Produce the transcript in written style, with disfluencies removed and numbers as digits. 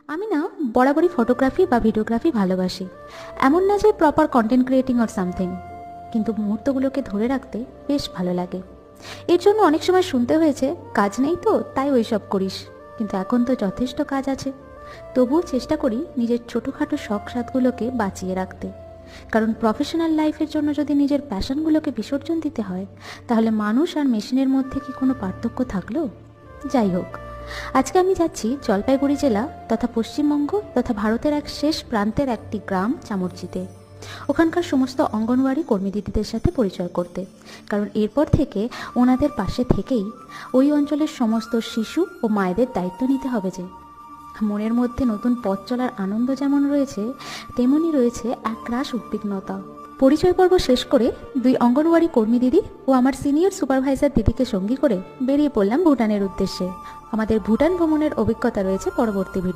আমি না বরাবরই ফটোগ্রাফি বা ভিডিওগ্রাফি ভালোবাসি। এমন না যে proper content creating or something, কিন্তু মুহূর্তগুলোকে ধরে রাখতে বেশ ভালো লাগে। এর জন্য অনেক সময় শুনতে হয়েছে কাজ নেই তো তাই ওইসব করিস, কিন্তু এখন তো যথেষ্ট কাজ আছে। তবুও চেষ্টা করি নিজের ছোটোখাটো শখ সাধগুলোকে বাঁচিয়ে রাখতে, কারণ প্রফেশনাল লাইফের জন্য যদি নিজের প্যাশনগুলোকে বিসর্জন দিতে হয়, তাহলে মানুষ আর মেশিনের মধ্যে কি কোনো পার্থক্য থাকলো? যাই হোক, আজকে আমি যাচ্ছি জলপাইগুড়ি জেলা তথা পশ্চিমবঙ্গ তথা ভারতের এক শেষ প্রান্তের একটি গ্রাম চামুরচিতে। ওখানকার সমস্ত অঙ্গনওয়াড়ি কর্মী দিদিদের সাথে পরিচয় করতে, কারণ এরপর থেকে ওনাদের পাশে থেকেই ওই অঞ্চলের সমস্ত শিশু ও মায়েদের দায়িত্ব নিতে হবে। যে মনের মধ্যে নতুন পথ চলার আনন্দ যেমন রয়েছে, তেমনই রয়েছে একরাশ উদ্বিগ্নতা। পরিচয় পর্ব শেষ করে দুই অঙ্গনওয়াড়ি কর্মী দিদি ও আমার সিনিয়র সুপারভাইজার দিদিকে সঙ্গী করে বেরিয়ে পড়লাম ভুটানের উদ্দেশ্যে। আমাদের ভুটান ভ্রমণের অভিজ্ঞতা রয়েছে পরবর্তী ভিডিও।